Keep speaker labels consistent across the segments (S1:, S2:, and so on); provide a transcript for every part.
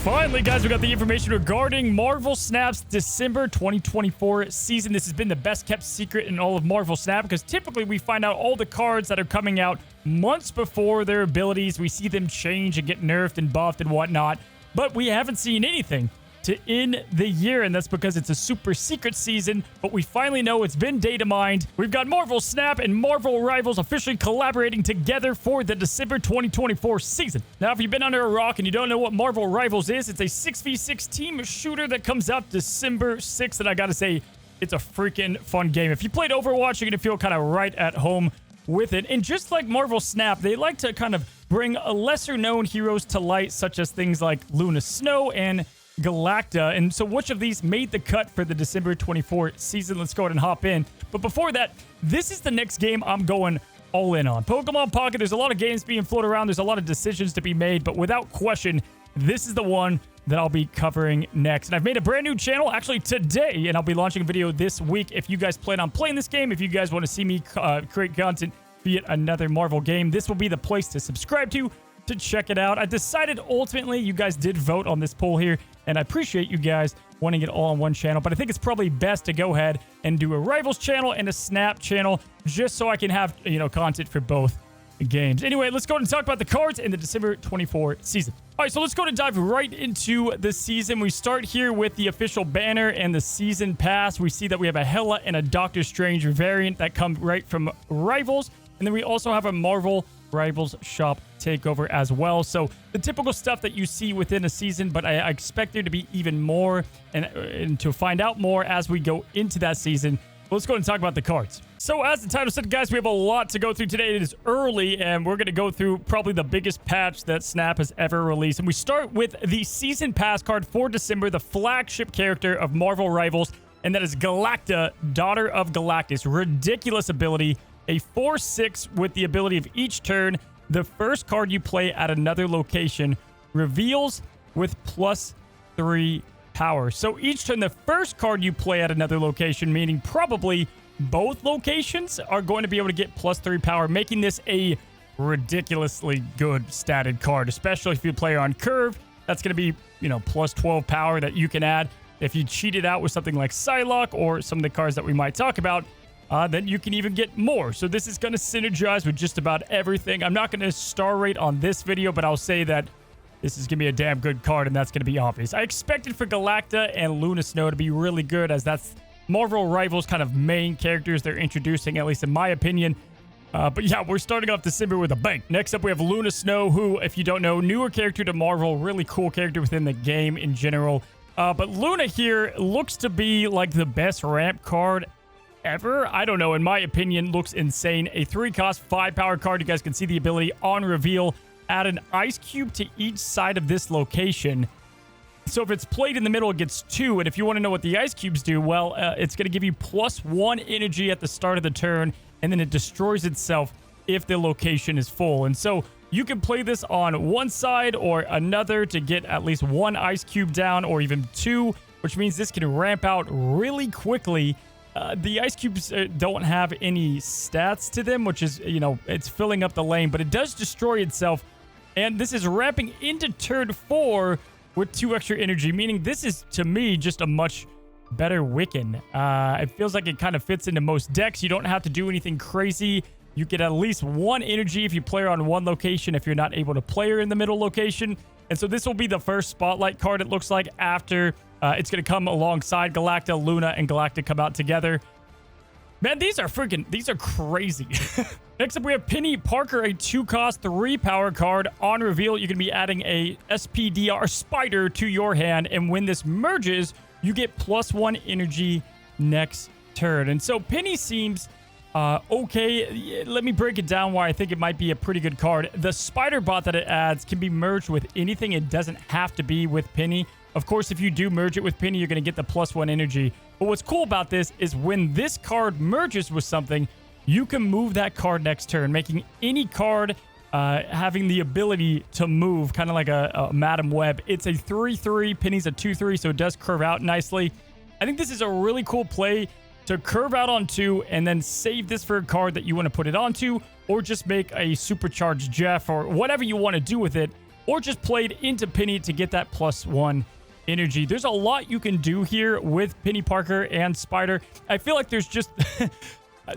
S1: Finally, guys, we got the information regarding Marvel Snap's December 2024 season. This has been the best kept secret in all of Marvel Snap because typically we find out all the cards that are coming out months before their abilities. We see them change and get nerfed and buffed and whatnot, but we haven't seen anything to end the year, and that's because it's a super secret season, but we finally know it's been data mined. We've got Marvel Snap and Marvel Rivals officially collaborating together for the December 2024 season. Now, if you've been under a rock and you don't know what Marvel Rivals is, it's a 6v6 team shooter that comes out December 6th, and I gotta say, it's a freaking fun game. If you played Overwatch, you're gonna feel kind of right at home with it. And just like Marvel Snap, they like to kind of bring lesser known heroes to light, such as things like Luna Snow and Galacta. And so which of these made the cut for the December 24 season? Let's go ahead and hop in. But before that, this is the next game I'm going all in on. Pokemon Pocket, there's a lot of games being floated around. There's a lot of decisions to be made, but without question, this is the one that I'll be covering next. And I've made a brand new channel actually today, and I'll be launching a video this week. If you guys plan on playing this game, if you guys want to see me create content, be it another Marvel game, this will be the place to subscribe to check it out. I decided ultimately you guys did vote on this poll here, and I appreciate you guys wanting it all on one channel, but I think it's probably best to go ahead and do a Rivals channel and a Snap channel just so I can have, content for both games. Anyway, let's go ahead and talk about the cards in the December 24 season. All right, so let's go ahead and dive right into the season. We start here with the official banner and the season pass. We see that we have a Hela and a Doctor Strange variant that come right from Rivals, and then we also have a Marvel Rivals shop takeover as well. So the typical stuff that you see within a season, but I expect there to be even more and to find out more as we go into that season. Let's go ahead and talk about the cards. So as the title said, guys, we have a lot to go through today. It is early, and we're going to go through probably the biggest patch that Snap has ever released. And we start with the Season Pass card for December, the flagship character of Marvel Rivals, and that is Galacta, Daughter of Galactus. Ridiculous ability. A 4/6 with the ability of each turn, the first card you play at another location reveals with +3 power. So each turn, the first card you play at another location, meaning probably both locations, are going to be able to get +3 power, making this a ridiculously good statted card, especially if you play on Curve. That's going to be, +12 power that you can add. If you cheat it out with something like Psylocke or some of the cards that we might talk about, then you can even get more. So this is going to synergize with just about everything. I'm not going to star rate on this video, but I'll say that this is going to be a damn good card, and that's going to be obvious. I expected for Galacta and Luna Snow to be really good, as that's Marvel Rivals kind of main characters they're introducing, at least in my opinion. But yeah, we're starting off December with a bang. Next up, we have Luna Snow, who, if you don't know, newer character to Marvel, really cool character within the game in general. But Luna here looks to be like the best ramp card ever. I don't know, in my opinion, looks insane. A 3-cost, 5-power card. You guys can see the ability on reveal. Add an ice cube to each side of this location. So if it's played in the middle, it gets 2. And if you want to know what the ice cubes do, well, it's going to give you +1 energy at the start of the turn, and then it destroys itself if the location is full. And so you can play this on one side or another to get at least 1 ice cube down, or even 2, which means this can ramp out really quickly. The ice cubes don't have any stats to them, which is, it's filling up the lane, but it does destroy itself. And this is ramping into turn 4 with 2 extra energy, meaning this is, to me, just a much better Wiccan. It feels like it kind of fits into most decks. You don't have to do anything crazy. You get at least 1 energy if you play her on one location, if you're not able to play her in the middle location. And so this will be the first spotlight card, it looks like, after it's going to come alongside Galacta. Luna and Galacta come out together. Man, these are crazy. Next up, we have Penny Parker, a 2-cost, 3-power card. On reveal, you're going to be adding a SPDR Spider to your hand, and when this merges, you get +1 energy next turn. And so Penny seems okay. Let me break it down why I think it might be a pretty good card. The Spider Bot that it adds can be merged with anything. It doesn't have to be with Penny. Of course, if you do merge it with Penny, you're going to get the +1 energy. But what's cool about this is when this card merges with something, you can move that card next turn, making any card having the ability to move, kind of like a Madam Web. It's a 3/3. Penny's a 2/3, so it does curve out nicely. I think this is a really cool play to curve out onto and then save this for a card that you want to put it onto, or just make a supercharged Jeff or whatever you want to do with it. or just played into Penny to get that +1 energy. There's a lot you can do here with Penny Parker and Spider. I feel like there's just,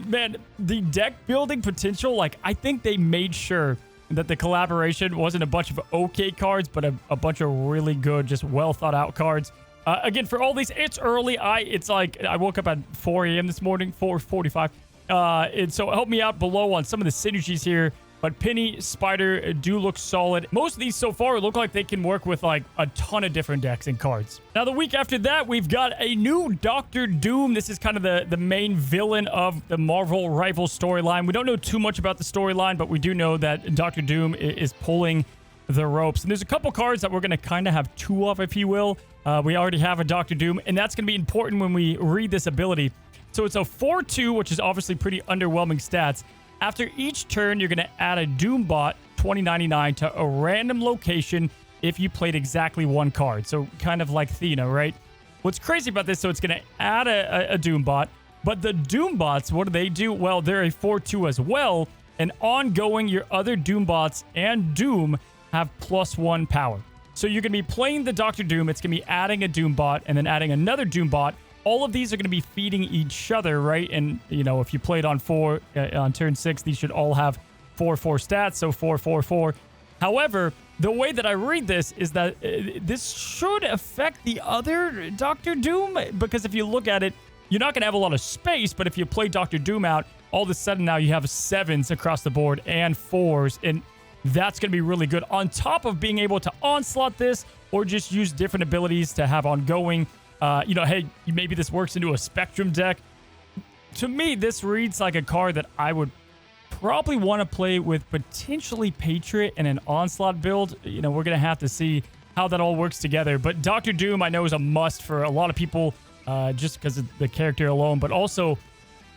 S1: man, the deck building potential, like I think they made sure that the collaboration wasn't a bunch of okay cards, but a bunch of really good, just well thought out cards. Again, for all these, it's early. It's like I woke up at 4 a.m. this morning, 4:45. And so help me out below on some of the synergies here. But Penny, Spider do look solid. Most of these so far look like they can work with like a ton of different decks and cards. Now, the week after that, we've got a new Doctor Doom. This is kind of the main villain of the Marvel rival storyline. We don't know too much about the storyline, but we do know that Doctor Doom is pulling the ropes. And there's a couple cards that we're going to kind of have two of, if you will. We already have a Doctor Doom, and that's going to be important when we read this ability. So it's a 4/2, which is obviously pretty underwhelming stats. After each turn, you're going to add a Doombot 2099 to a random location if you played exactly one card. So kind of like Thena, right? What's crazy about this, so it's going to add a Doombot, but the Doombots, what do? Well, they're a 4/2 as well, and ongoing, your other Doombots and Doom have +1 power. So you're going to be playing the Doctor Doom, it's going to be adding a Doombot, and then adding another Doombot. All of these are going to be feeding each other, right? And, you know, if you played on on turn 6, these should all have 4/4 stats, so 4/4/4. However, the way that I read this is that this should affect the other Doctor Doom, because if you look at it, you're not going to have a lot of space, but if you play Doctor Doom out, all of a sudden now you have 7s across the board and 4s, and that's going to be really good. On top of being able to onslaught this or just use different abilities to have ongoing. You know, hey, maybe this works into a Spectrum deck. To me, this reads like a card that I would probably want to play with potentially Patriot and an Onslaught build. You know, we're going to have to see how that all works together. But Doctor Doom, I know, is a must for a lot of people just because of the character alone, but also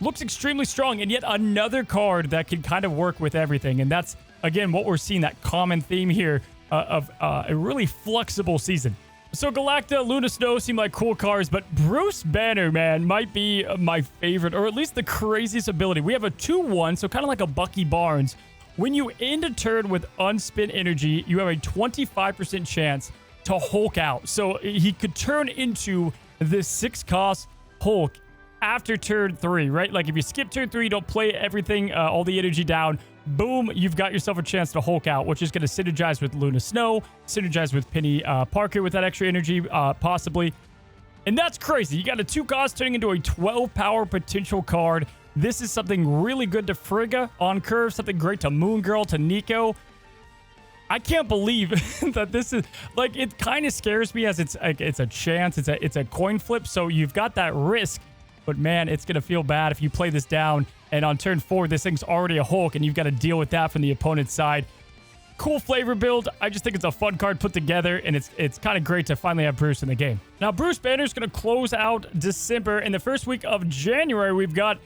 S1: looks extremely strong. And yet another card that can kind of work with everything. And that's, again, what we're seeing, that common theme here of a really flexible season. So Galacta, Luna Snow seem like cool cards, but Bruce Banner, man, might be my favorite, or at least the craziest ability. We have a 2/1, so kind of like a Bucky Barnes. When you end a turn with unspent energy, you have a 25% chance to Hulk out. So he could turn into this 6-cost Hulk after turn 3, right? Like if you skip turn 3, don't play everything, all the energy down, boom, you've got yourself a chance to Hulk out, which is going to synergize with Luna Snow, synergize with Penny Parker with that extra energy, possibly. And that's crazy. You got a 2-cost turning into a 12-power potential card. This is something really good to Frigga on curve, something great to Moon Girl, to Nico. I can't believe that this is, like, it kind of scares me as it's a chance, it's a coin flip, so you've got that risk. But man, it's going to feel bad if you play this down and on turn 4, this thing's already a Hulk and you've got to deal with that from the opponent's side. Cool flavor build. I just think it's a fun card put together, and it's kind of great to finally have Bruce in the game. Now, Bruce Banner's going to close out December. In the first week of January, we've got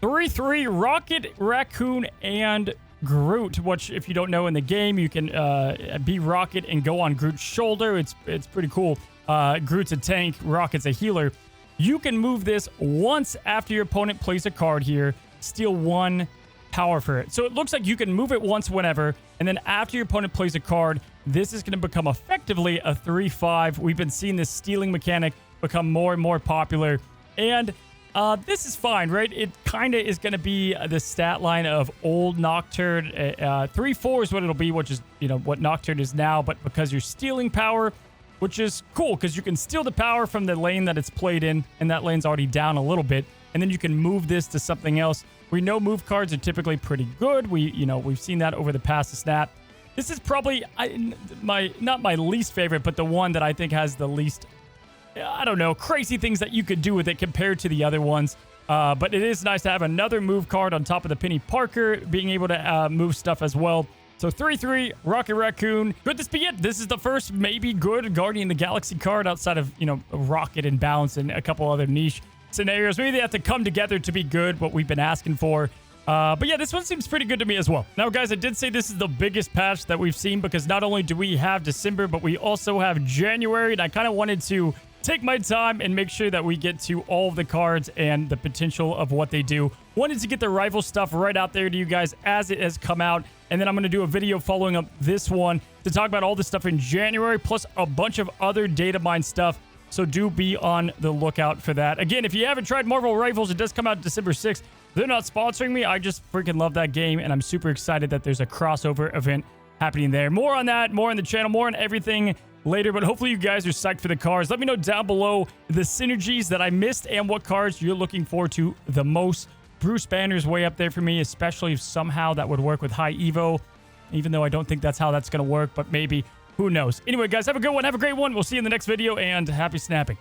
S1: 3/3 Rocket, Raccoon, and Groot, which, if you don't know, in the game, you can be Rocket and go on Groot's shoulder. It's pretty cool. Groot's a tank, Rocket's a healer. You can move this once after your opponent plays a card here, steal 1 power for it. So it looks like you can move it once whenever, and then after your opponent plays a card, this is going to become effectively a 3/5. We've been seeing this stealing mechanic become more and more popular, and this is fine, right? It kind of is going to be the stat line of old Nocturne. 3/4 is what it'll be, which is, you know, what Nocturne is now, but because you're stealing power, which is cool because you can steal the power from the lane that it's played in, and that lane's already down a little bit, and then you can move this to something else. We know move cards are typically pretty good. We've seen that over the past snap. This is probably not my least favorite, but the one that I think has the least, I don't know, crazy things that you could do with it compared to the other ones. But it is nice to have another move card on top of the Penny Parker, being able to move stuff as well. So 3/3, Rocket Raccoon. Could this be it? This is the first maybe good Guardian of the Galaxy card outside of, Rocket and Bounce and a couple other niche scenarios. Maybe they have to come together to be good, what we've been asking for. But yeah, this one seems pretty good to me as well. Now, guys, I did say this is the biggest patch that we've seen because not only do we have December, but we also have January. And I kind of wanted to take my time and make sure that we get to all of the cards and the potential of what they do. Wanted to get the rival stuff right out there to you guys as it has come out. And then I'm going to do a video following up this one to talk about all this stuff in January, plus a bunch of other data mine stuff. So do be on the lookout for that. Again, if you haven't tried Marvel Rivals, it does come out December 6th. They're not sponsoring me. I just freaking love that game, and I'm super excited that there's a crossover event happening there. More on that, more on the channel, more on everything later, but hopefully you guys are psyched for the cards. Let me know down below the synergies that I missed and what cards you're looking forward to the most. Bruce Banner's way up there for me, especially if somehow that would work with high Evo, even though I don't think that's how that's going to work, but maybe. Who knows? Anyway, guys, have a good one. Have a great one. We'll see you in the next video, and happy snapping.